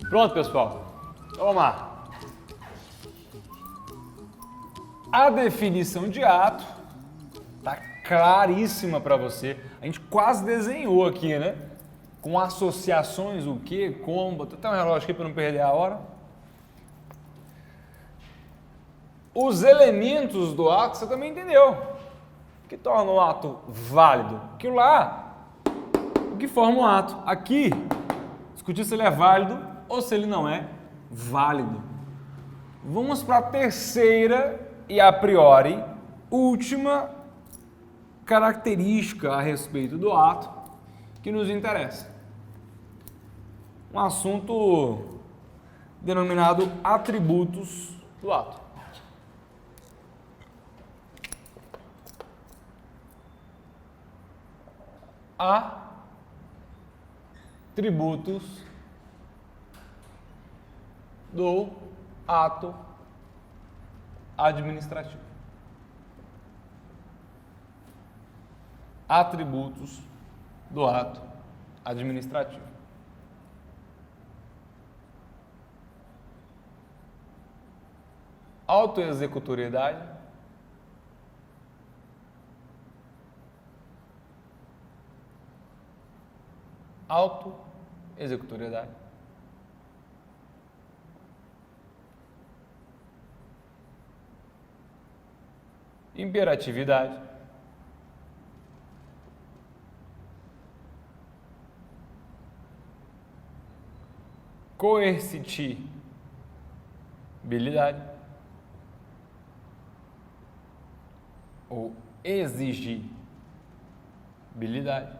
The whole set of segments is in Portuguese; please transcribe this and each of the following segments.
Pronto, pessoal. Vamos lá. A definição de ato tá claríssima para você. A gente quase desenhou aqui, né? Com associações, o que, como. Botei até um relógio aqui para não perder a hora. Os elementos do ato, você também entendeu. O que torna o ato válido? Aquilo lá, o que forma o ato. Aqui, discutir se ele é válido ou se ele não é válido. Vamos para a terceira e a priori última característica a respeito do ato que nos interessa. Um assunto denominado atributos do ato. Atributos do ato administrativo. Atributos do ato administrativo. Autoexecutoriedade, autoexecutoriedade, imperatividade, coercitibilidade ou exigibilidade,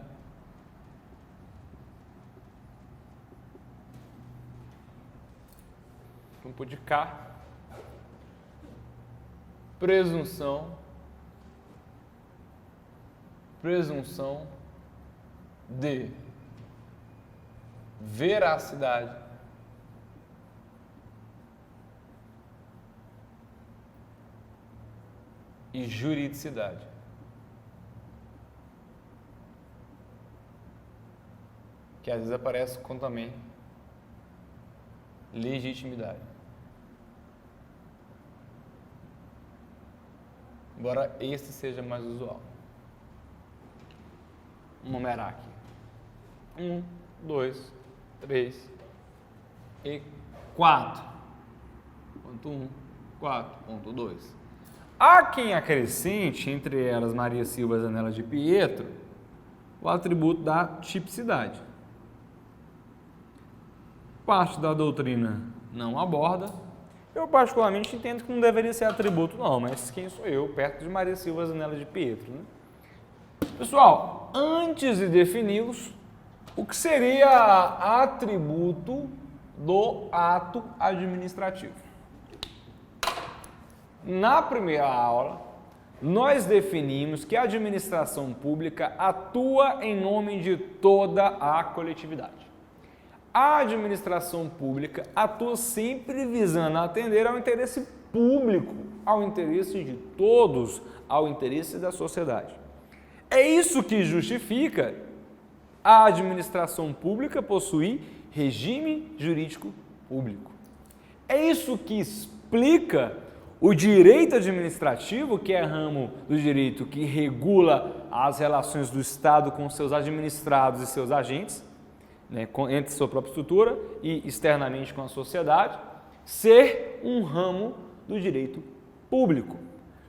campo de K, presunção de veracidade e juridicidade. Que às vezes aparece com também legitimidade. Embora esse seja mais usual. Vamos numerar aqui. 1, 2, 3 e 4. Ponto 1, 4.2. Há quem acrescente, entre elas Maria Silva Zanella de Pietro, o atributo da tipicidade. Parte da doutrina não aborda. Eu particularmente entendo que não deveria ser atributo não, mas quem sou eu, perto de Maria Silva Zanella de Pietro, né? Pessoal, antes de defini-los, o que seria atributo do ato administrativo? Na primeira aula, nós definimos que a administração pública atua em nome de toda a coletividade. A administração pública atua sempre visando atender ao interesse público, ao interesse de todos, ao interesse da sociedade. É isso que justifica a administração pública possuir regime jurídico público. É isso que explica o direito administrativo, que é ramo do direito que regula as relações do Estado com seus administrados e seus agentes, né, entre sua própria estrutura e externamente com a sociedade, ser um ramo do direito público.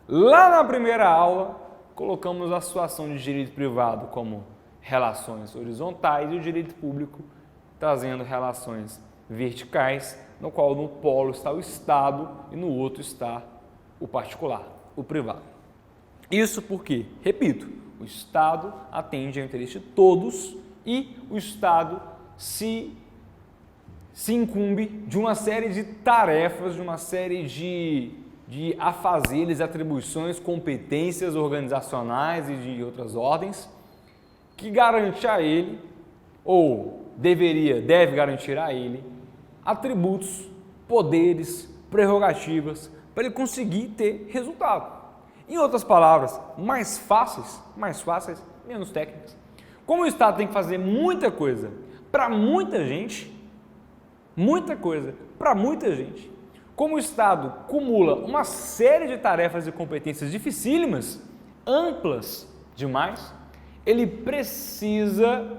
Lá na primeira aula, colocamos a situação de direito privado como relações horizontais e o direito público trazendo relações verticais, no qual no polo está o Estado e no outro está o particular, o privado. Isso porque, repito, o Estado atende ao interesse de todos e o Estado se incumbe de uma série de tarefas, de uma série de afazeres, atribuições, competências organizacionais e de outras ordens que garante a ele, ou deve garantir a ele, atributos, poderes, prerrogativas para ele conseguir ter resultado. Em outras palavras, mais fáceis, menos técnicas. Como o Estado tem que fazer muita coisa para muita gente, como o Estado cumula uma série de tarefas e competências dificílimas, amplas demais, ele precisa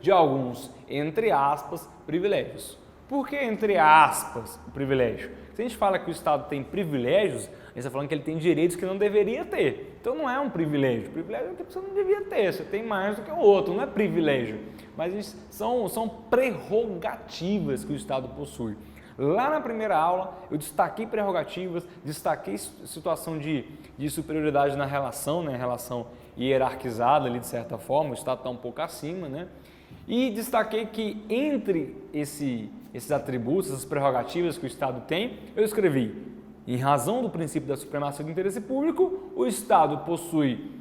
de alguns, entre aspas, privilégios. Por que, entre aspas, o privilégio? Se a gente fala que o Estado tem privilégios, a gente está falando que ele tem direitos que não deveria ter. Então não é um privilégio. O privilégio é o que você não devia ter, você tem mais do que o outro, não é privilégio. Mas são prerrogativas que o Estado possui. Lá na primeira aula, eu destaquei prerrogativas, destaquei situação de superioridade na relação, né? Relação hierarquizada ali de certa forma, o Estado está um pouco acima, né? E destaquei que entre esses atributos, essas prerrogativas que o Estado tem, eu escrevi, em razão do princípio da supremacia do interesse público, o Estado possui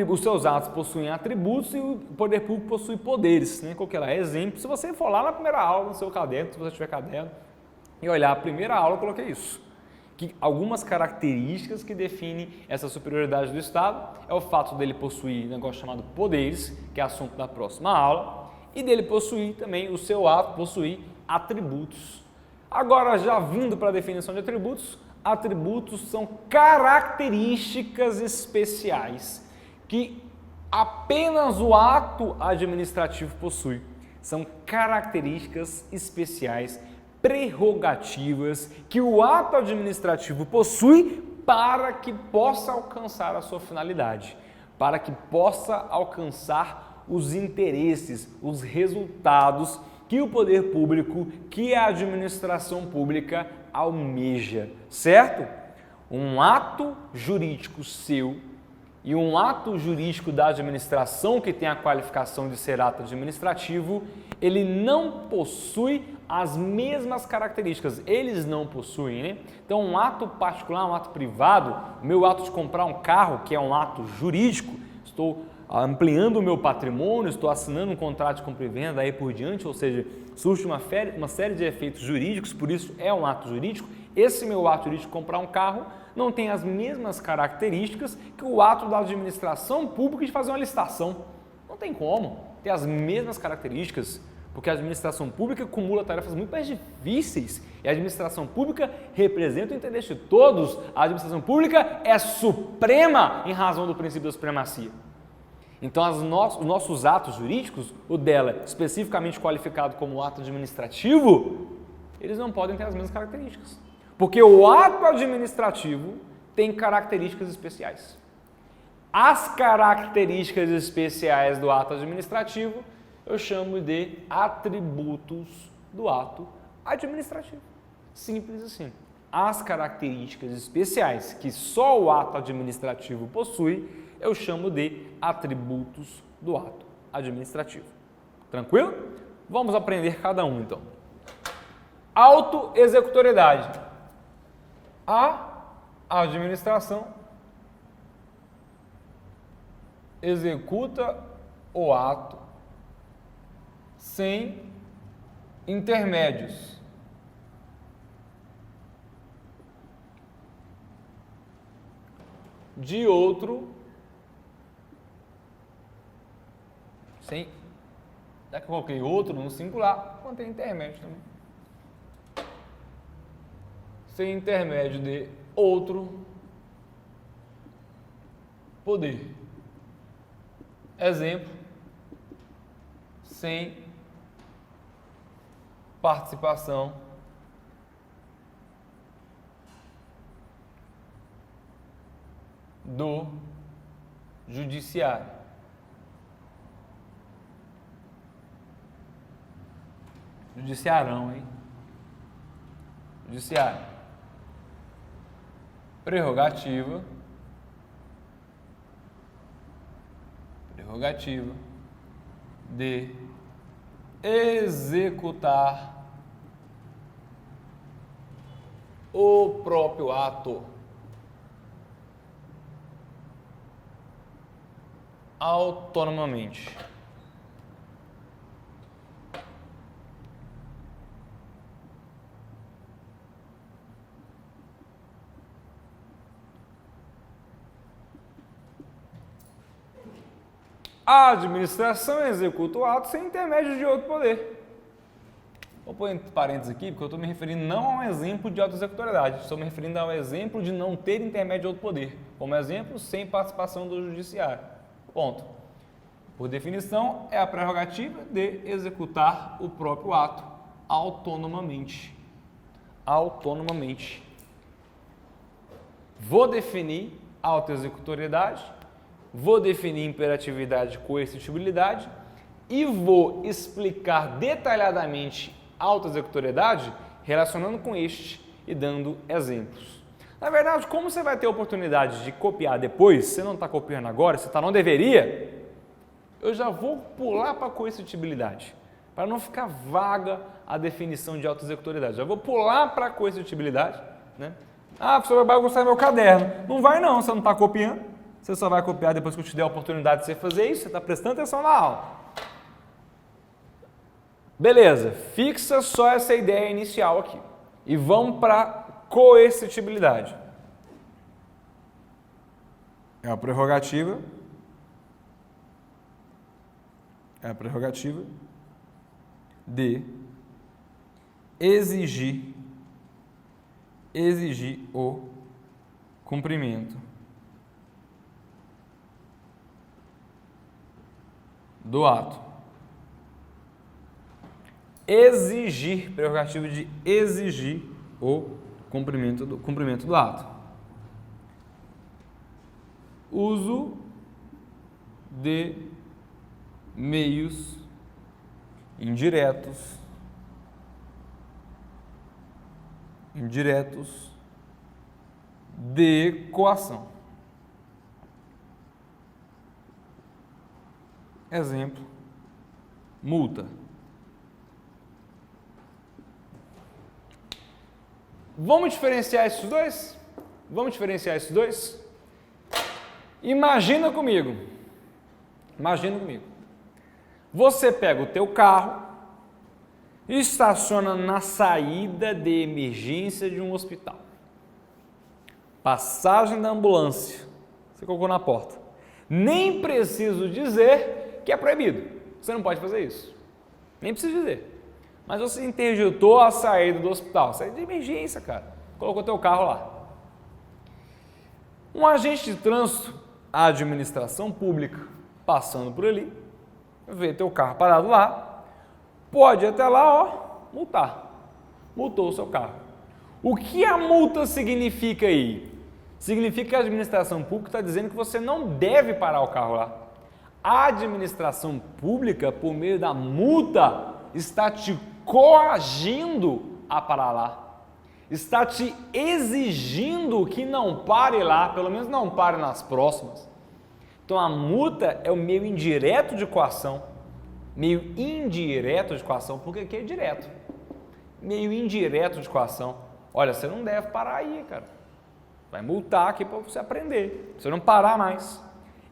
os seus atos possuem atributos e o poder público possui poderes, né? Qual que é exemplo? Se você for lá na primeira aula, no seu caderno, se você tiver caderno, e olhar a primeira aula, eu coloquei isso. Que algumas características que definem essa superioridade do Estado é o fato dele possuir um negócio chamado poderes, que é assunto da próxima aula, e dele possuir também, o seu ato possuir atributos. Agora, já vindo para a definição de atributos são características especiais que apenas o ato administrativo possui. São características especiais, prerrogativas que o ato administrativo possui para que possa alcançar a sua finalidade, para que possa alcançar os interesses, os resultados que o poder público, que a administração pública almeja, certo? Um ato jurídico seu e um ato jurídico da administração que tem a qualificação de ser ato administrativo, ele não possui as mesmas características, eles não possuem, né? Então, um ato particular, um ato privado, o meu ato de comprar um carro, que é um ato jurídico, estou ampliando o meu patrimônio, estou assinando um contrato de compra e venda, aí por diante, ou seja, surge uma série de efeitos jurídicos, por isso é um ato jurídico. Esse meu ato jurídico de comprar um carro não tem as mesmas características que o ato da administração pública de fazer uma licitação. Não tem como ter as mesmas características, porque a administração pública acumula tarefas muito mais difíceis e a administração pública representa o interesse de todos. A administração pública é suprema em razão do princípio da supremacia. Então, os nossos atos jurídicos, o dela especificamente qualificado como ato administrativo, eles não podem ter as mesmas características. Porque o ato administrativo tem características especiais. As características especiais do ato administrativo eu chamo de atributos do ato administrativo. Simples assim. As características especiais que só o ato administrativo possui, eu chamo de atributos do ato administrativo. Tranquilo? Vamos aprender cada um então. Autoexecutoriedade. A administração executa o ato sem intermédios. De outro, já que eu coloquei outro no singular, contém intermédio também. Sem intermédio de outro poder. Exemplo, sem participação do judiciário. Judiciarão, hein? Judiciário. Prerrogativa de executar o próprio ato autonomamente. A administração executa o ato sem intermédio de outro poder. Vou pôr entre parênteses aqui, porque eu estou me referindo não a um exemplo de auto-executoriedade, estou me referindo ao exemplo de não ter intermédio de outro poder. Como exemplo, sem participação do judiciário. Ponto. Por definição, é a prerrogativa de executar o próprio ato autonomamente. Autonomamente. Vou definir auto-executoriedade, vou definir imperatividade e coercitibilidade e vou explicar detalhadamente auto-executoriedade relacionando com este e dando exemplos. Na verdade, como você vai ter oportunidade de copiar depois, você não está copiando agora, você não deveria, eu já vou pular para a coercitibilidade, para não ficar vaga a definição de auto-executoriedade. Já vou pular para a coercitibilidade, né? Ah, professor, vai bagunçar meu caderno. Não vai não, você não está copiando. Você só vai copiar depois que eu te der a oportunidade de você fazer isso, você está prestando atenção na aula. Beleza, fixa só essa ideia inicial aqui. E vamos para coercitibilidade. É a prerrogativa de exigir o cumprimento do ato. Exigir, prerrogativa de exigir o cumprimento do ato. Uso de meios indiretos de coação. Exemplo, multa. Vamos diferenciar esses dois? Imagina comigo. Você pega o teu carro e estaciona na saída de emergência de um hospital. Passagem da ambulância. Você colocou na porta. Nem preciso dizer que é proibido. Você não pode fazer isso. Nem preciso dizer. Mas você interditou a saída do hospital. Saída de emergência, cara. Colocou teu carro lá. Um agente de trânsito, a administração pública, passando por ali, vê teu carro parado lá, pode ir até lá, multar. Multou o seu carro. O que a multa significa aí? Significa que a administração pública está dizendo que você não deve parar o carro lá. A administração pública, por meio da multa, está te coagindo a parar lá. Está te exigindo que não pare lá, pelo menos não pare nas próximas. Então a multa é o meio indireto de coação. Meio indireto de coação, porque aqui é direto. Meio indireto de coação. Olha, você não deve parar aí, cara. Vai multar aqui para você aprender. Você não parar mais.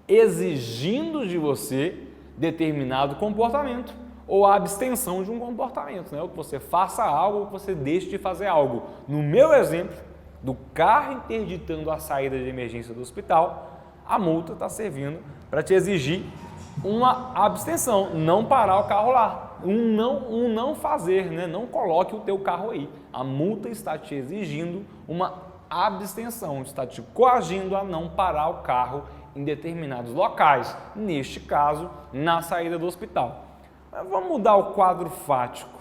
Exigindo de você determinado comportamento ou a abstenção de um comportamento, né? Ou que você faça algo ou que você deixe de fazer algo. No meu exemplo, do carro interditando a saída de emergência do hospital, a multa está servindo para te exigir uma abstenção, não parar o carro lá, um não fazer, né? Não coloque o teu carro aí. A multa está te exigindo uma abstenção, está te coagindo a não parar o carro em determinados locais, neste caso, na saída do hospital. Mas vamos mudar o quadro fático.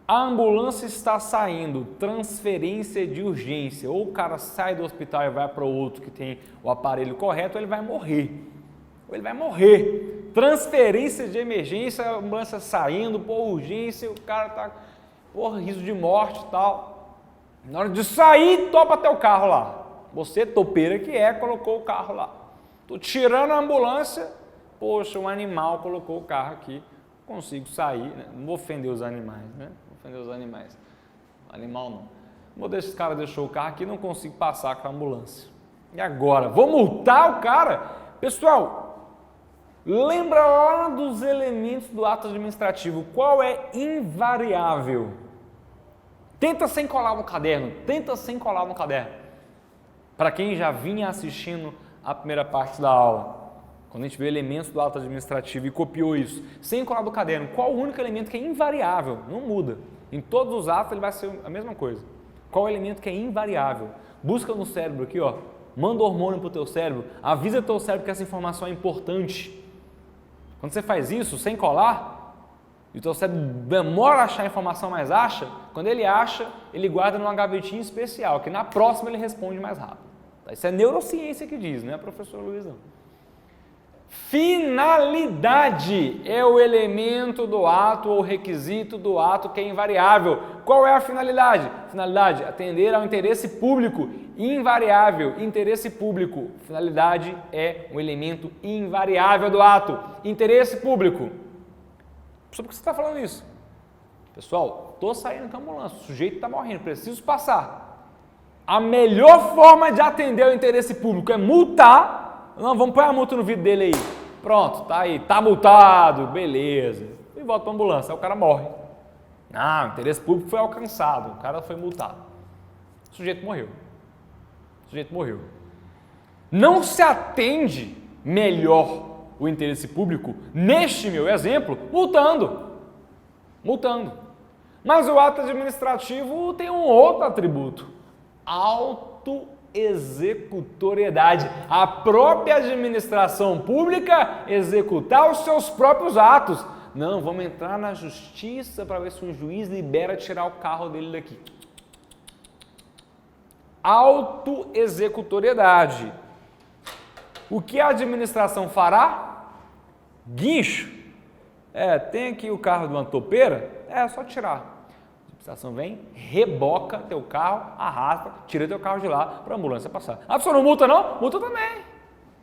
A ambulância está saindo, transferência de urgência, ou o cara sai do hospital e vai para o outro que tem o aparelho correto, ou ele vai morrer. Transferência de emergência, a ambulância saindo, urgência, o cara tá, risco de morte e tal. Na hora de sair, topa teu carro lá. Você, topeira que é, colocou o carro lá. Tô tirando a ambulância, poxa, um animal colocou o carro aqui, consigo sair, né? Não vou ofender os animais, né? Animal não. Vou deixar esse cara deixou o carro aqui, não consigo passar com a ambulância. E agora? Vou multar o cara? Pessoal, lembra lá dos elementos do ato administrativo, qual é invariável? Tenta sem colar no caderno, Para quem já vinha assistindo a primeira parte da aula, quando a gente vê elementos do ato administrativo e copiou isso, sem colar do caderno, qual o único elemento que é invariável? Não muda. Em todos os atos ele vai ser a mesma coisa. Qual o elemento que é invariável? Busca no cérebro aqui, ó, manda hormônio para o teu cérebro, avisa teu cérebro que essa informação é importante. Quando você faz isso sem colar, e o teu cérebro demora a achar a informação, mas acha, quando ele acha, ele guarda numa gavetinha especial, que na próxima ele responde mais rápido. Isso é neurociência que diz, não é professor Luiz não. Finalidade é o elemento do ato ou requisito do ato que é invariável. Qual é a finalidade? Finalidade, atender ao interesse público. Invariável, interesse público. Finalidade é um elemento invariável do ato. Interesse público. Por que você está falando isso? Pessoal, estou saindo com a ambulância, o sujeito está morrendo, preciso passar. A melhor forma de atender ao interesse público é multar. Não, vamos pôr a multa no vidro dele aí. Pronto, tá aí, tá multado, beleza. E volta para a ambulância, aí o cara morre. Ah, o interesse público foi alcançado, o cara foi multado. O sujeito morreu. Não se atende melhor o interesse público, neste meu exemplo, multando. Mas o ato administrativo tem um outro atributo, autoexecutoriedade. A própria administração pública executar os seus próprios atos. Não, vamos entrar na justiça para ver se um juiz libera tirar o carro dele daqui. Autoexecutoriedade. O que a administração fará? Guincho. Tem aqui o carro de uma topeira? É só tirar. A administração vem, reboca teu carro, arrasta, tira teu carro de lá para a ambulância passar. A pessoa não multa não? Multa também.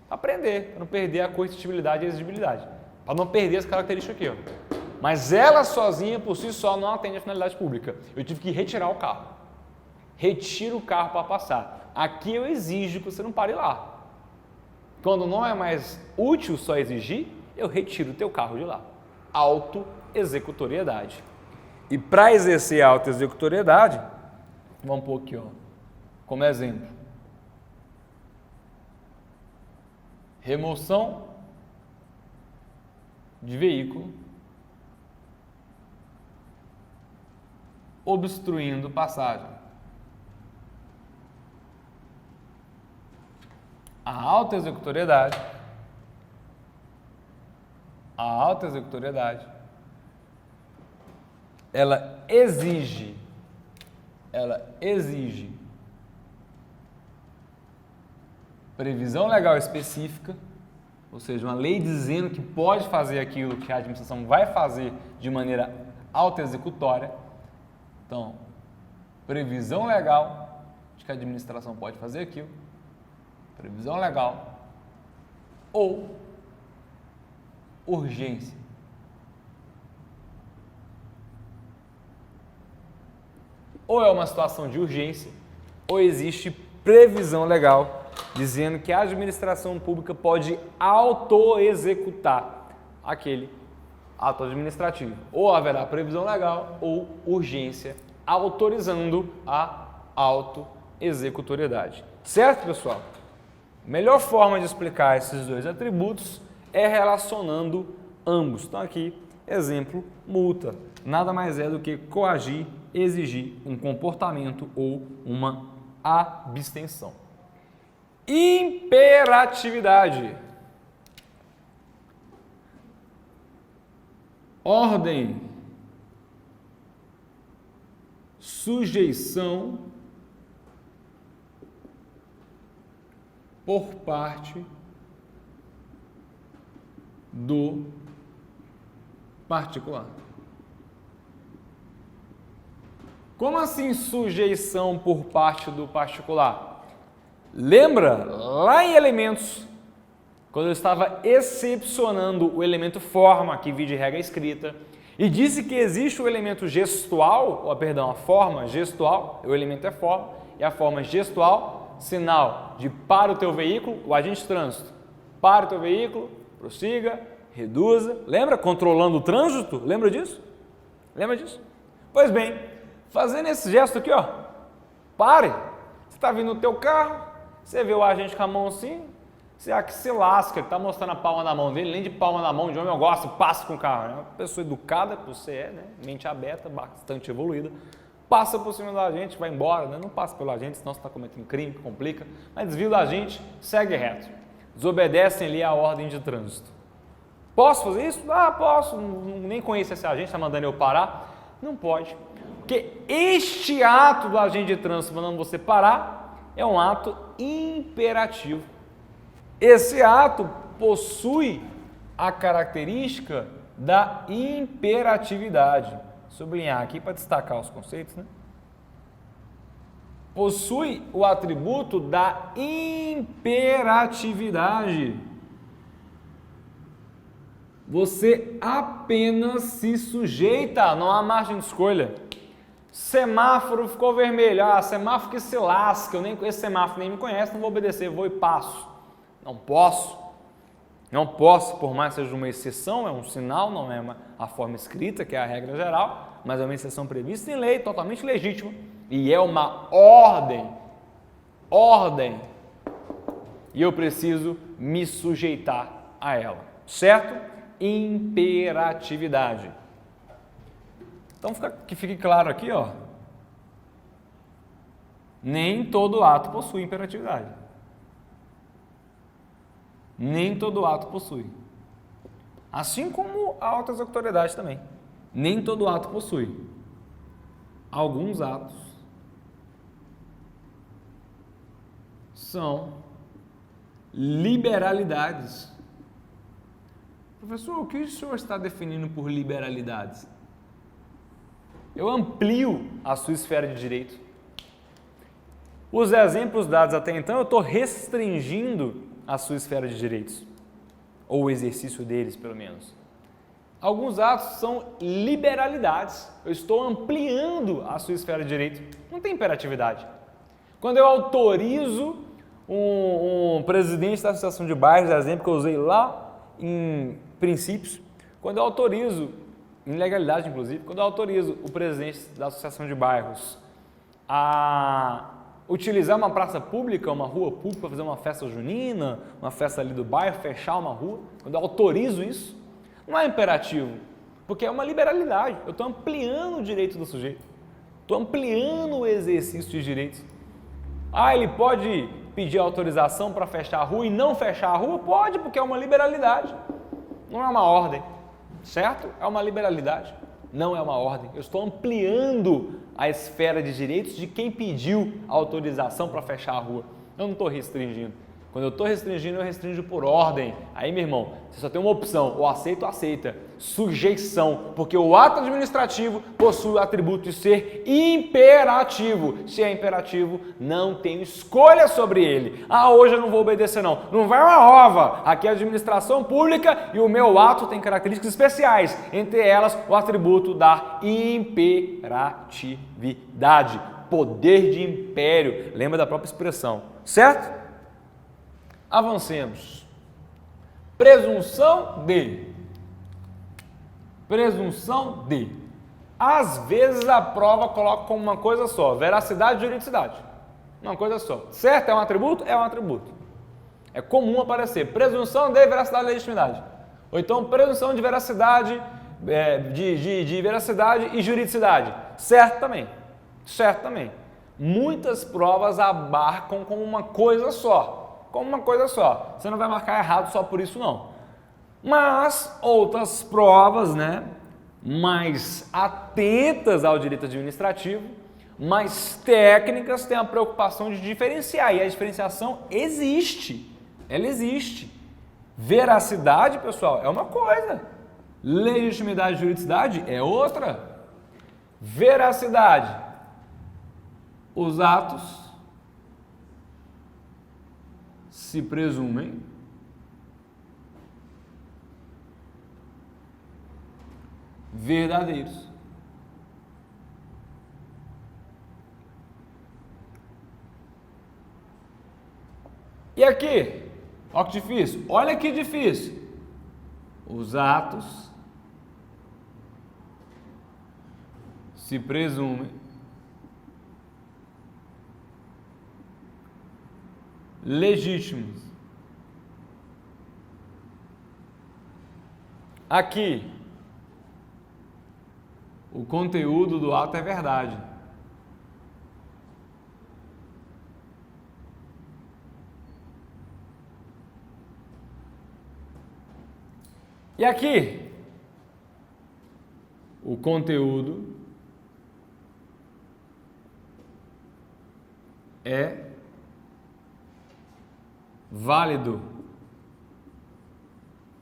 Para aprender, para não perder a coercitibilidade e a exigibilidade. Para não perder as características aqui, ó. Mas ela sozinha, por si só, não atende a finalidade pública. Eu tive que retirar o carro. Retira o carro para passar. Aqui eu exijo que você não pare lá. Quando não é mais útil só exigir, eu retiro o teu carro de lá. Autoexecutoriedade. E para exercer a autoexecutoriedade, vamos pôr aqui, ó, como exemplo. Remoção de veículo obstruindo passagem. A autoexecutoriedade ela exige previsão legal específica, ou seja, uma lei dizendo que pode fazer aquilo que a administração vai fazer de maneira autoexecutória. Então, previsão legal de que a administração pode fazer aquilo, previsão legal ou urgência. Ou é uma situação de urgência, ou existe previsão legal dizendo que a administração pública pode autoexecutar aquele ato administrativo. Ou haverá previsão legal ou urgência autorizando a autoexecutoriedade. Certo, pessoal? A melhor forma de explicar esses dois atributos é relacionando ambos. Então aqui, exemplo, multa. Nada mais é do que coagir, exigir um comportamento ou uma abstenção. Imperatividade. Ordem, sujeição por parte do particular. Como assim sujeição por parte do particular? Lembra lá em elementos, quando eu estava excepcionando o elemento forma, que vi de regra escrita, e disse que existe o elemento gestual, a forma gestual, o elemento é forma, e a forma gestual, sinal de para o teu veículo, o agente de trânsito, para o teu veículo, prossiga, reduza, lembra? Controlando o trânsito, lembra disso? Lembra disso? Pois bem, fazendo esse gesto aqui, ó, pare, você está vindo no teu carro, você vê o agente com a mão assim, Será que se lasca, ele está mostrando a palma da mão dele, nem de palma da mão de homem eu gosto, passa com o carro. É uma pessoa educada, que você é, né? Mente aberta, bastante evoluída, passa por cima da gente, vai embora, né? Não passa pela gente, senão você está cometendo crime, complica, mas desvia da gente, segue reto. Desobedecem ali a ordem de trânsito. Posso fazer isso? Ah, posso, nem conheço esse agente, está mandando eu parar. Não pode, porque este ato do agente de trânsito mandando você parar é um ato imperativo. Esse ato possui a característica da imperatividade. Vou sublinhar aqui para destacar os conceitos, né? Possui o atributo da imperatividade. Você apenas se sujeita, não há margem de escolha. Semáforo ficou vermelho, semáforo que se lasca, eu nem conheço semáforo, nem me conhece, não vou obedecer, vou e passo. Não posso, por mais que seja uma exceção, é um sinal, não é a forma escrita, que é a regra geral, mas é uma exceção prevista em lei, totalmente legítima, e é uma ordem, e eu preciso me sujeitar a ela, certo? Imperatividade. Então, que fique claro aqui, ó, nem todo ato possui imperatividade. Nem todo ato possui. Assim como altas autoridades também. Nem todo ato possui. Alguns atos são liberalidades. Professor, o que o senhor está definindo por liberalidades? Eu amplio a sua esfera de direito. Os exemplos dados até então, eu estou restringindo a sua esfera de direitos, ou o exercício deles, pelo menos. Alguns atos são liberalidades, eu estou ampliando a sua esfera de direito, não tem imperatividade. Quando eu autorizo um presidente da associação de bairros, exemplo que eu usei lá em princípios, quando eu autorizo, em legalidade inclusive, quando eu autorizo o presidente da associação de bairros a utilizar uma praça pública, uma rua pública para fazer uma festa junina, uma festa ali do bairro, fechar uma rua, quando eu autorizo isso, não é imperativo, porque é uma liberalidade, eu estou ampliando o direito do sujeito, estou ampliando o exercício de direitos. Ele pode pedir autorização para fechar a rua e não fechar a rua? Pode, porque é uma liberalidade, não é uma ordem, certo? É uma liberalidade. Não é uma ordem, eu estou ampliando a esfera de direitos de quem pediu autorização para fechar a rua. Eu não estou restringindo. Quando eu estou restringindo, eu restringo por ordem. Aí, meu irmão, você só tem uma opção, ou aceita ou aceita. Sujeição, porque o ato administrativo possui o atributo de ser imperativo. Se é imperativo, não tenho escolha sobre ele. Hoje eu não vou obedecer não. Não vai uma ova. Aqui é a administração pública e o meu ato tem características especiais. Entre elas, o atributo da imperatividade. Poder de império. Lembra da própria expressão, certo? Avancemos. Presunção de. Às vezes a prova coloca como uma coisa só, veracidade e juridicidade. Uma coisa só. Certo? É um atributo? É um atributo. É comum aparecer presunção de veracidade e legitimidade. Ou então presunção de veracidade, de veracidade e juridicidade. Certo também. Certo também. Muitas provas abarcam como uma coisa só. Você não vai marcar errado só por isso não. Mas outras provas, né, mais atentas ao direito administrativo, mais técnicas, têm a preocupação de diferenciar. E a diferenciação existe. Ela existe. Veracidade, pessoal, é uma coisa. Legitimidade e juridicidade é outra. Veracidade. Os atos se presumem verdadeiros. E aqui, olha que difícil, olha que difícil. Os atos se presumem legítimos. aqui, o conteúdo do ato é verdade. E aqui, o conteúdo é válido,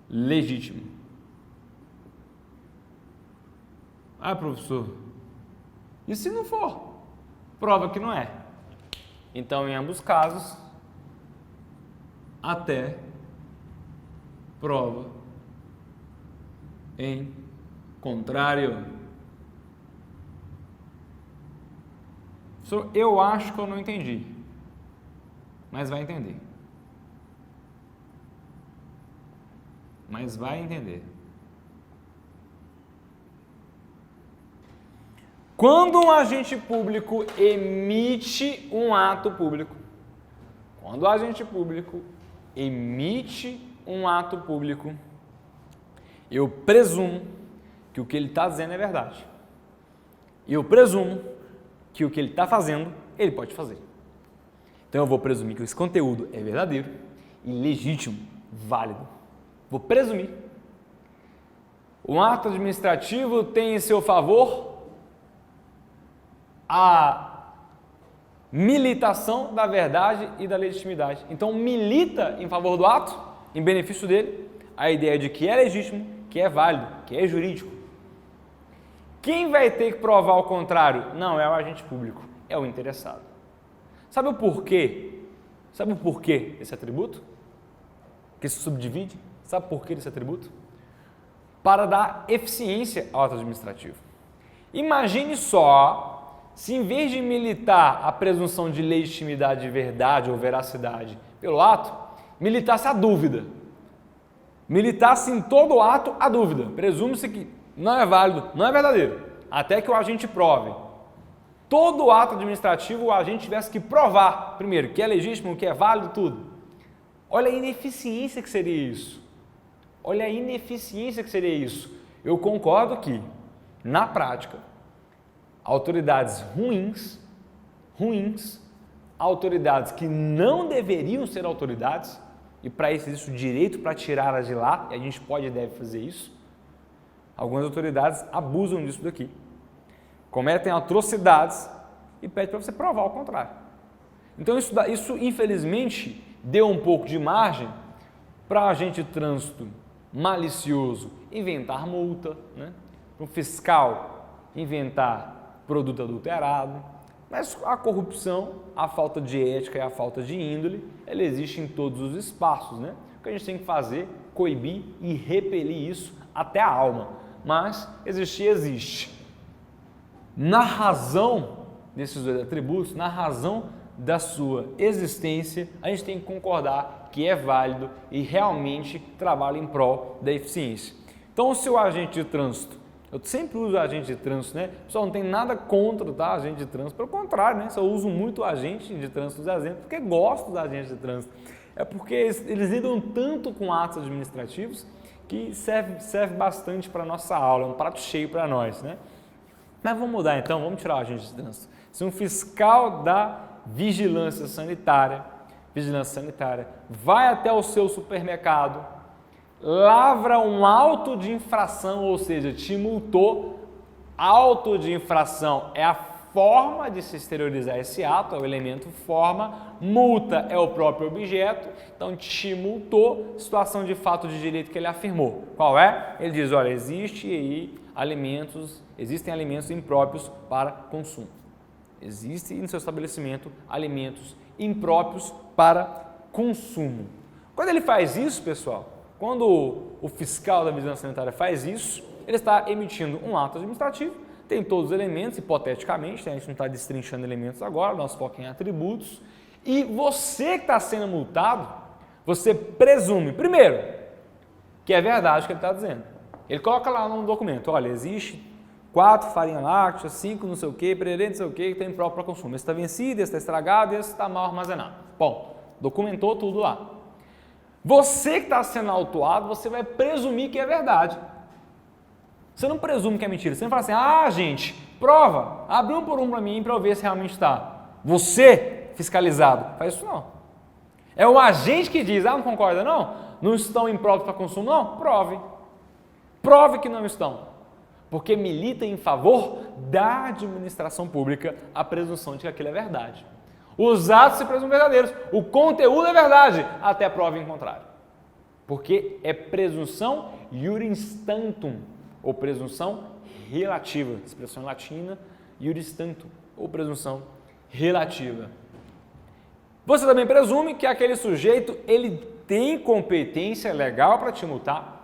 legítimo. Ah, professor, e se não for? Prova que não é. Então, em ambos casos, até prova em contrário. Eu acho que eu não entendi, mas vai entender. Mas vai entender. Quando um agente público emite um ato público, quando o agente público emite um ato público, eu presumo que o que ele está dizendo é verdade. Eu presumo que o que ele está fazendo, ele pode fazer. Então eu vou presumir que esse conteúdo é verdadeiro e legítimo, válido. Vou presumir. Um ato administrativo tem em seu favor a militação da verdade e da legitimidade. Então milita em favor do ato, em benefício dele, a ideia de que é legítimo, que é válido, que é jurídico. Quem vai ter que provar o contrário? Não é o agente público, é o interessado. Sabe o porquê? Sabe o porquê desse atributo? Que se subdivide? Sabe o porquê desse atributo? Para dar eficiência ao ato administrativo. Imagine só, se em vez de militar a presunção de legitimidade, de verdade ou veracidade pelo ato, militasse a dúvida. Militasse em todo o ato a dúvida. Presume-se que não é válido, não é verdadeiro, até que o agente prove. Todo o ato administrativo o agente tivesse que provar, primeiro, que é legítimo, que é válido, tudo. Olha a ineficiência que seria isso. Olha a ineficiência que seria isso. Eu concordo que, na prática, autoridades ruins, autoridades que não deveriam ser autoridades, e para isso existe o direito para tirá-las de lá, e a gente pode e deve fazer isso. Algumas autoridades abusam disso daqui, cometem atrocidades e pedem para você provar o contrário. Então isso infelizmente deu um pouco de margem para agente de trânsito malicioso inventar multa, né? Para um fiscal inventar produto adulterado, mas a corrupção, a falta de ética e a falta de índole, ela existe em todos os espaços, né? O que a gente tem que fazer, coibir e repelir isso até a alma. Mas existir existe. Na razão desses dois atributos, na razão da sua existência, a gente tem que concordar que é válido e realmente trabalha em prol da eficiência. Então, se o agente de trânsito, eu sempre uso agente de trânsito, né? Pessoal, não tem nada contra, tá? Agente de trânsito, pelo contrário, né? Eu uso muito agente de trânsito dos exemplos porque gosto dos agentes de trânsito. É porque eles lidam tanto com atos administrativos que serve bastante para a nossa aula, é um prato cheio para nós, né? Mas vamos mudar então, vamos tirar o agente de trânsito. Se um fiscal da vigilância sanitária vai até o seu supermercado, lavra um auto de infração, ou seja, te multou. Auto de infração é a forma de se exteriorizar esse ato, é o elemento forma, multa é o próprio objeto, então te multou, situação de fato de direito que ele afirmou. Qual é? Ele diz, olha, existem alimentos impróprios para consumo. Existem no seu estabelecimento alimentos impróprios para consumo. Quando ele faz isso, pessoal, quando o fiscal da vigilância sanitária faz isso, ele está emitindo um ato administrativo, tem todos os elementos, hipoteticamente, né? A gente não está destrinchando elementos agora, nosso foco é em atributos, e você que está sendo multado, você presume, primeiro, que é verdade o que ele está dizendo. Ele coloca lá no documento, olha, existe 4 farinha láctea, 5 não sei o que, pererê não sei o que tem próprio para consumo. Esse está vencido, esse está estragado, esse está mal armazenado. Bom, documentou tudo lá. Você que está sendo autuado, você vai presumir que é verdade. Você não presume que é mentira. Você não fala assim, ah, gente, prova, abre um por um para mim para eu ver se realmente está. Você, fiscalizado, faz isso não. É o agente que diz, ah, não concorda não? Não estão em prova para consumo não? Prove. Prove que não estão. Porque milita em favor da administração pública a presunção de que aquilo é verdade. Os atos se presumem verdadeiros, o conteúdo é verdade, até prova em contrário. Porque é presunção iure instantum, ou presunção relativa, expressão latina, iure instantum, ou presunção relativa. Você também presume que aquele sujeito ele tem competência legal para te multar,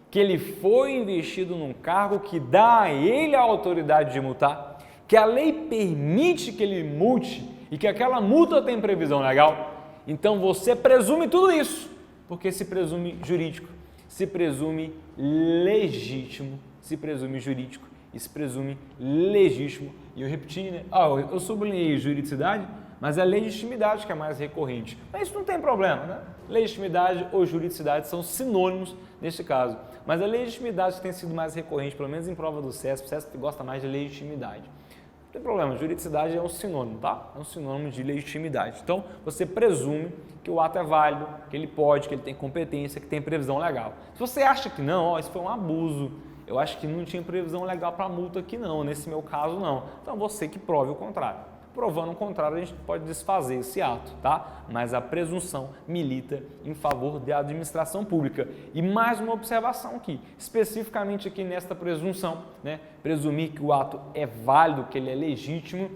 que ele foi investido num cargo que dá a ele a autoridade de multar, que a lei permite que ele multe e que aquela multa tem previsão legal. Então você presume tudo isso, porque se presume jurídico, se presume legítimo, se presume jurídico e se presume legítimo. E eu repeti, né? Eu sublinhei juridicidade, mas é legitimidade que é mais recorrente. Mas isso não tem problema, né? Legitimidade ou juridicidade são sinônimos neste caso. Mas a legitimidade tem sido mais recorrente, pelo menos em prova do CESP. O CESP gosta mais de legitimidade. Não tem problema, juridicidade é um sinônimo, tá? É um sinônimo de legitimidade. Então, você presume que o ato é válido, que ele pode, que ele tem competência, que tem previsão legal. Se você acha que não, isso foi um abuso, eu acho que não tinha previsão legal para multa aqui não, nesse meu caso não. Então, você que prove o contrário. Provando o contrário, a gente pode desfazer esse ato, tá? Mas a presunção milita em favor da administração pública. E mais uma observação aqui, especificamente aqui nesta presunção, né? Presumir que o ato é válido, que ele é legítimo,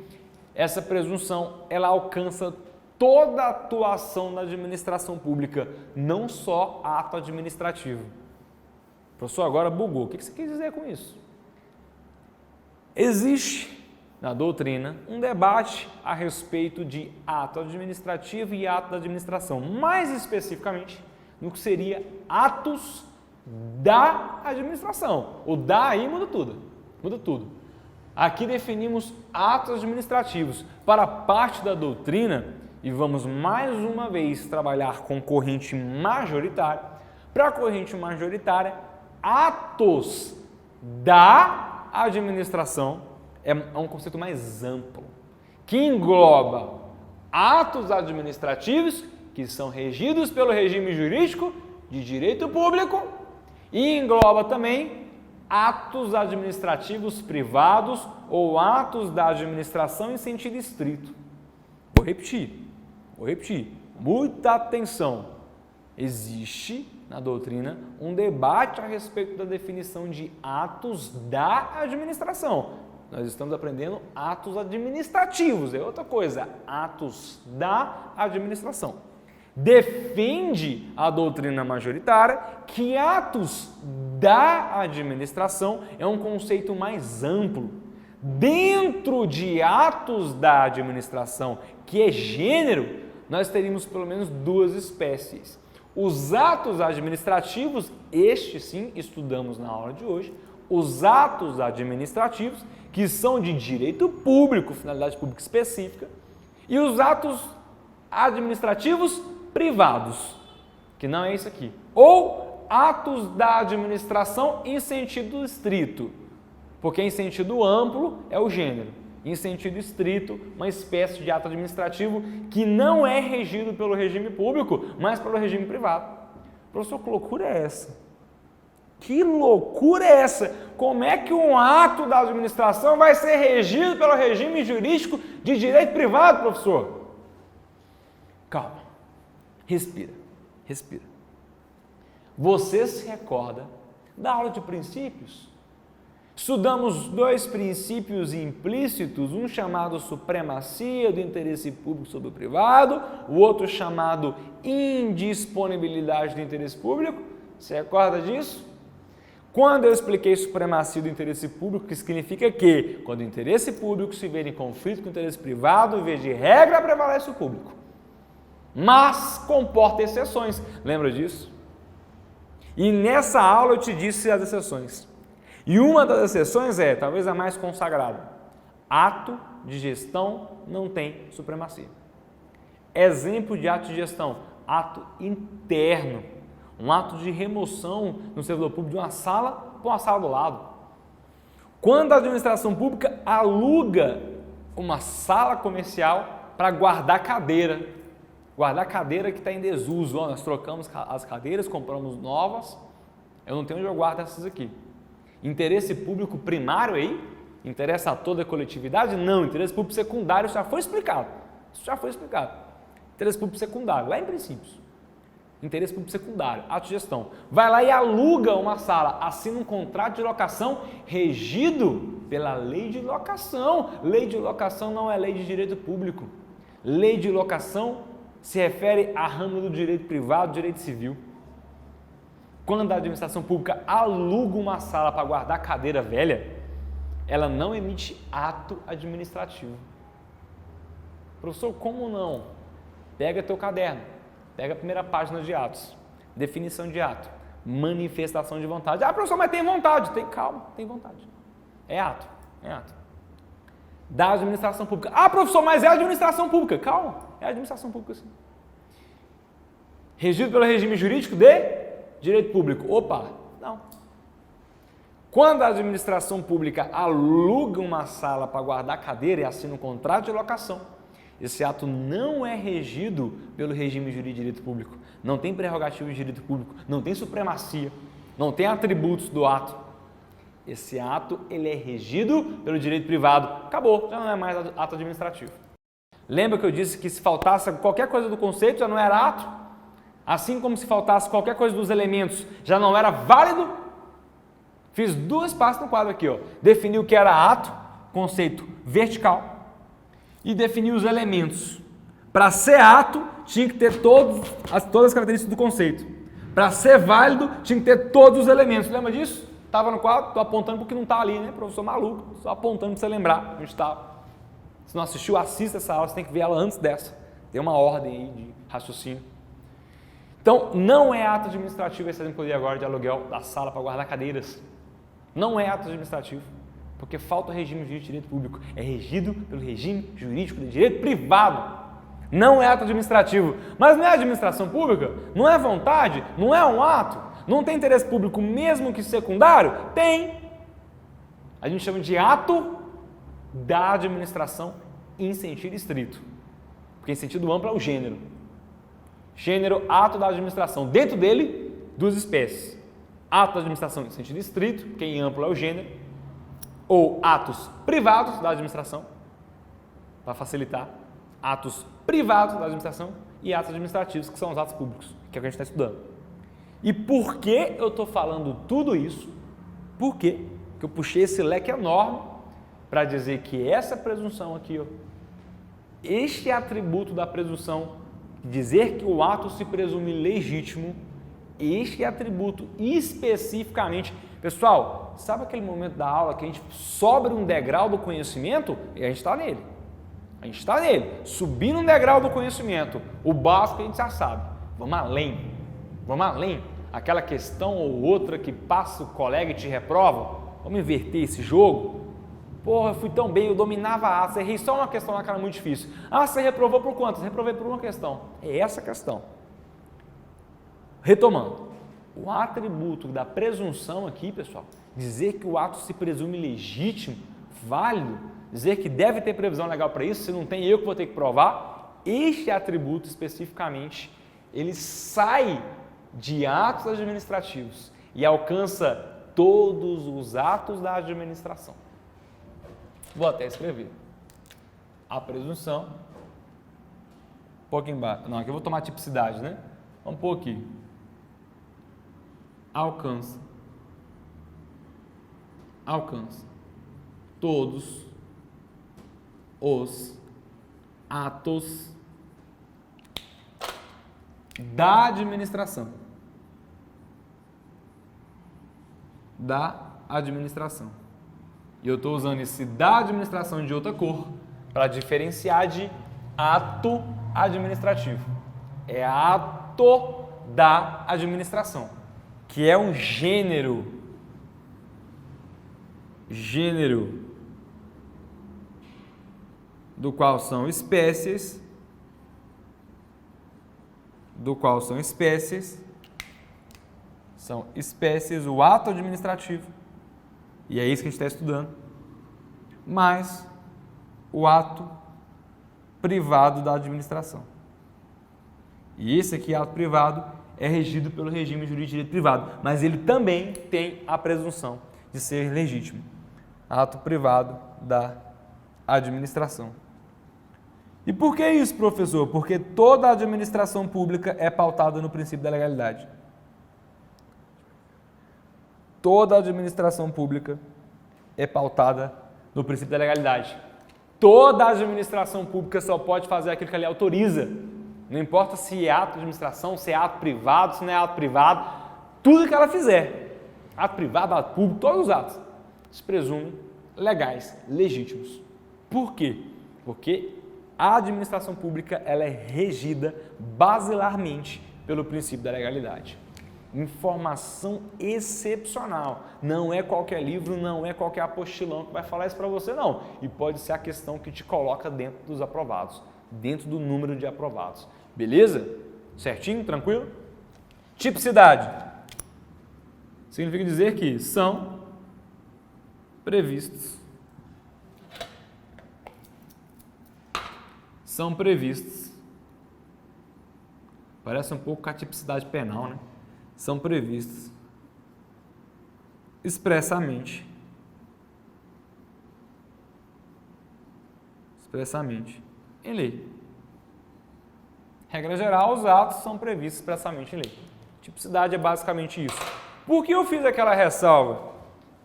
essa presunção, ela alcança toda a atuação da administração pública, não só ato administrativo. Professor, agora bugou. O que você quis dizer com isso? Existe na doutrina um debate a respeito de ato administrativo e ato da administração, mais especificamente no que seria atos da administração. O da aí muda tudo. Aqui definimos atos administrativos para parte da doutrina e vamos mais uma vez trabalhar com corrente majoritária. Para a corrente majoritária, atos da administração é um conceito mais amplo, que engloba atos administrativos que são regidos pelo regime jurídico de direito público e engloba também atos administrativos privados ou atos da administração em sentido estrito. Vou repetir, muita atenção. Existe na doutrina um debate a respeito da definição de atos da administração. Nós estamos aprendendo atos administrativos, é outra coisa, atos da administração. Defende a doutrina majoritária que atos da administração é um conceito mais amplo. Dentro de atos da administração, que é gênero, nós teríamos pelo menos duas espécies. Os atos administrativos, este sim, estudamos na aula de hoje, os atos administrativos, que são de direito público, finalidade pública específica, e os atos administrativos privados, que não é isso aqui, ou atos da administração em sentido estrito, porque em sentido amplo é o gênero, em sentido estrito, uma espécie de ato administrativo que não é regido pelo regime público, mas pelo regime privado. Professor, que loucura é essa? Que loucura é essa? Como é que um ato da administração vai ser regido pelo regime jurídico de direito privado, professor? Calma, respira. Você se recorda da aula de princípios? Estudamos dois princípios implícitos, um chamado supremacia do interesse público sobre o privado, o outro chamado indisponibilidade do interesse público. Você recorda disso? Quando eu expliquei supremacia do interesse público, que significa que, quando o interesse público se vê em conflito com o interesse privado, em vez de regra, prevalece o público. Mas comporta exceções. Lembra disso? E nessa aula eu te disse as exceções. E uma das exceções é, talvez a mais consagrada, ato de gestão não tem supremacia. Exemplo de ato de gestão, ato interno. Um ato de remoção no servidor público de uma sala para uma sala do lado. Quando a administração pública aluga uma sala comercial para guardar cadeira que está em desuso. Nós trocamos as cadeiras, compramos novas, eu não tenho onde eu guardo essas aqui. Interesse público primário aí? Interessa a toda a coletividade? Não, interesse público secundário já foi explicado. Isso já foi explicado. Interesse público secundário, lá em princípios. Interesse público secundário, ato de gestão. Vai lá e aluga uma sala, assina um contrato de locação regido pela lei de locação. Lei de locação não é lei de direito público. Lei de locação se refere a ramo do direito privado, direito civil. Quando a administração pública aluga uma sala para guardar cadeira velha, ela não emite ato administrativo. Professor, como não? Pega teu caderno, pega a primeira página de atos, definição de ato, manifestação de vontade. Ah, professor, mas tem vontade. Calma, tem vontade. É ato, é ato. Da administração pública. Ah, professor, mas é a administração pública. Calma, é a administração pública sim. Regido pelo regime jurídico de direito público. Opa, não. Quando a administração pública aluga uma sala para guardar cadeira e assina um contrato de locação, esse ato não é regido pelo regime jurídico de direito público. Não tem prerrogativa de direito público, não tem supremacia, não tem atributos do ato. Esse ato ele é regido pelo direito privado. Acabou, já não é mais ato administrativo. Lembra que eu disse que se faltasse qualquer coisa do conceito já não era ato? Assim como se faltasse qualquer coisa dos elementos já não era válido? Fiz duas partes no quadro aqui, ó. Defini o que era ato, conceito vertical, e defini os elementos. Para ser ato, tinha que ter todas as características do conceito. Para ser válido, tinha que ter todos os elementos. Lembra disso? Estava no quadro, estou apontando porque não está ali, né? Professor maluco, só apontando para você lembrar onde estava. Se não assistiu, assista essa aula, você tem que ver ela antes dessa. Tem uma ordem aí de raciocínio. Então, não é ato administrativo esse exemplo agora de aluguel da sala para guardar cadeiras. Não é ato administrativo, porque falta o regime jurídico de direito público. É regido pelo regime jurídico de direito privado. Não é ato administrativo. Mas não é administração pública? Não é vontade? Não é um ato? Não tem interesse público mesmo que secundário? Tem. A gente chama de ato da administração em sentido estrito. Porque em sentido amplo é o gênero. Gênero, ato da administração. Dentro dele, duas espécies. Ato da administração em sentido estrito, que em amplo é o gênero, ou atos privados da administração, para facilitar, atos privados da administração e atos administrativos, que são os atos públicos, que é o que a gente está estudando. E por que eu estou falando tudo isso? Por quê? Porque eu puxei esse leque enorme para dizer que essa presunção aqui, ó, este atributo da presunção, dizer que o ato se presume legítimo, este atributo especificamente. Pessoal, sabe aquele momento da aula que a gente sobe um degrau do conhecimento? E a gente está nele. A gente está nele. Subindo um degrau do conhecimento. O básico a gente já sabe. Vamos além. Vamos além. Aquela questão ou outra que passa o colega e te reprova. Vamos inverter esse jogo? Porra, eu fui tão bem, eu dominava a ato, errei só uma questão lá que era muito difícil. Ah, você reprovou por quantas? Reprovei por uma questão. É essa a questão. Retomando, o atributo da presunção aqui, pessoal, dizer que o ato se presume legítimo, válido, dizer que deve ter previsão legal para isso, se não tem eu que vou ter que provar, este atributo especificamente, ele sai de atos administrativos e alcança todos os atos da administração. Vou até escrever. A presunção, um pouco embaixo, não, aqui eu vou tomar tipicidade, né? Vamos pôr aqui. Alcança todos os atos da administração. E eu estou usando esse da administração de outra cor para diferenciar de ato administrativo. É ato da administração, que é um gênero do qual são espécies, o ato administrativo E é isso que a gente está estudando. Mais o ato privado da administração. E esse aqui, ato privado, é regido pelo regime jurídico de direito privado, mas ele também tem a presunção de ser legítimo. Ato privado da administração. E por que isso, professor? Porque toda a administração pública é pautada no princípio da legalidade. Toda a administração pública é pautada no princípio da legalidade. Toda a administração pública só pode fazer aquilo que a lei autoriza. Não importa se é ato de administração, se é ato privado, se não é ato privado, tudo que ela fizer, ato privado, ato público, todos os atos, se presumem legais, legítimos. Por quê? Porque a administração pública ela é regida basilarmente pelo princípio da legalidade. Informação excepcional. Não é qualquer livro, não é qualquer apostilão que vai falar isso para você, não. E pode ser a questão que te coloca dentro dos aprovados, dentro do número de aprovados. Beleza? Certinho? Tranquilo? Tipicidade. Significa dizer que são previstos. São previstos. Parece um pouco com a tipicidade penal, né? São previstos expressamente em lei. Regra geral, os atos são previstos expressamente em lei. Tipicidade é basicamente isso. Por que eu fiz aquela ressalva?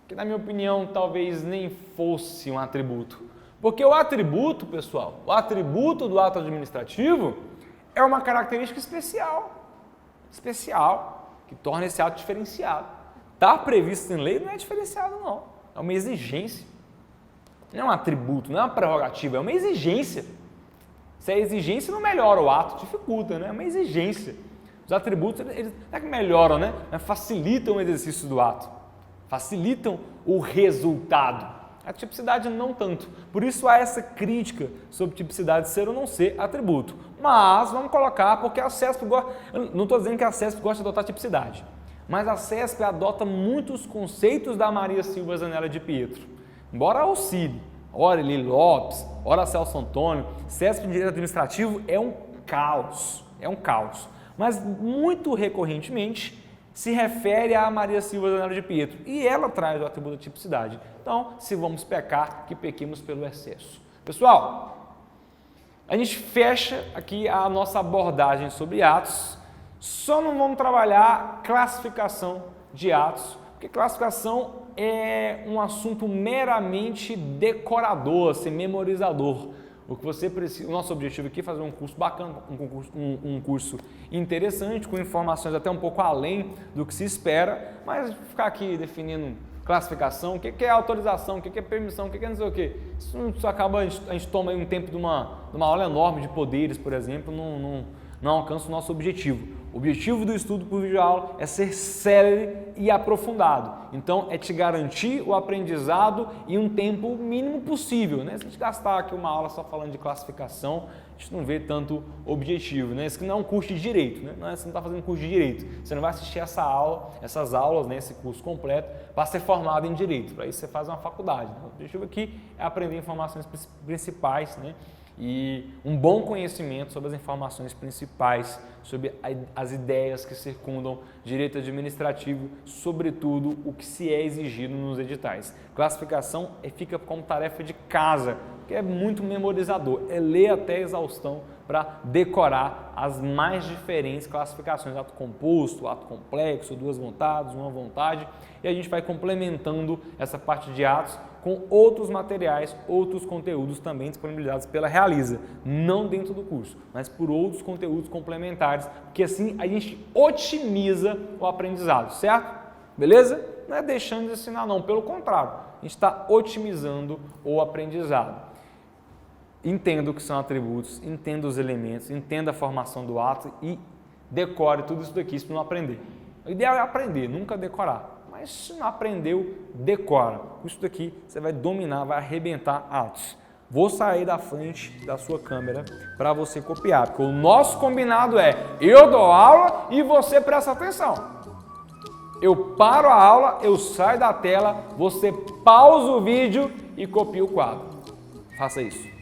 Que, na minha opinião, talvez nem fosse um atributo. Porque o atributo, pessoal, o atributo do ato administrativo é uma característica especial, que torna esse ato diferenciado. Está previsto em lei não é diferenciado, não. É uma exigência. Não é um atributo, não é uma prerrogativa, é uma exigência. Se é exigência, não melhora o ato, dificulta, né? É uma exigência. Os atributos, eles não é que melhoram, né? Mas facilitam o exercício do ato. Facilitam o resultado. A tipicidade não tanto. Por isso há essa crítica sobre tipicidade ser ou não ser atributo. Mas vamos colocar, porque a CESP gosta... Não estou dizendo que a CESP gosta de adotar tipicidade, mas a CESP adota muitos conceitos da Maria Silva Zanella de Pietro. Embora auxilie, ora Eli Lopes, ora Celso Antônio, CESP de Direito Administrativo é um caos. Mas muito recorrentemente se refere a Maria Silva Zanella de Pietro e ela traz o atributo da tipicidade. Então, se vamos pecar, que pequemos pelo excesso. Pessoal, a gente fecha aqui a nossa abordagem sobre atos, só não vamos trabalhar classificação de atos, porque classificação é um assunto meramente decorador, assim, memorizador. O que você precisa, o nosso objetivo aqui é fazer um curso bacana, um curso interessante, com informações até um pouco além do que se espera, mas ficar aqui definindo classificação, o que é autorização, o que é permissão, o que é não sei o que. Isso acaba, a gente toma aí um tempo de uma aula enorme de poderes, por exemplo, não alcança o nosso objetivo. O objetivo do estudo por videoaula é ser célere e aprofundado. Então, é te garantir o aprendizado em um tempo mínimo possível, né? Se a gente gastar aqui uma aula só falando de classificação, a gente não vê tanto objetivo, né? Isso aqui não é um curso de direito, né? Você não está fazendo curso de direito. Você não vai assistir essas aulas, né? Esse curso completo, para ser formado em direito. Para isso, você faz uma faculdade. Né? O objetivo aqui é aprender informações principais, né? E um bom conhecimento sobre as informações principais, sobre as ideias que circundam direito administrativo, sobretudo o que se é exigido nos editais. Classificação fica como tarefa de casa, que é muito memorizador, é ler até a exaustão para decorar as mais diferentes classificações, ato composto, ato complexo, duas vontades, uma vontade, e a gente vai complementando essa parte de atos com outros materiais, outros conteúdos também disponibilizados pela Realiza, não dentro do curso, mas por outros conteúdos complementares, porque assim a gente otimiza o aprendizado, certo? Beleza? Não é deixando de ensinar não, pelo contrário, a gente está otimizando o aprendizado. Entenda o que são atributos, entenda os elementos, entenda a formação do ato e decore tudo isso daqui se não aprender. O ideal é aprender, nunca decorar. Mas se não aprendeu, decora. Com isso daqui você vai dominar, vai arrebentar atos. Vou sair da frente da sua câmera para você copiar, porque o nosso combinado é eu dou aula e você presta atenção. Eu paro a aula, eu saio da tela, você pausa o vídeo e copia o quadro. Faça isso.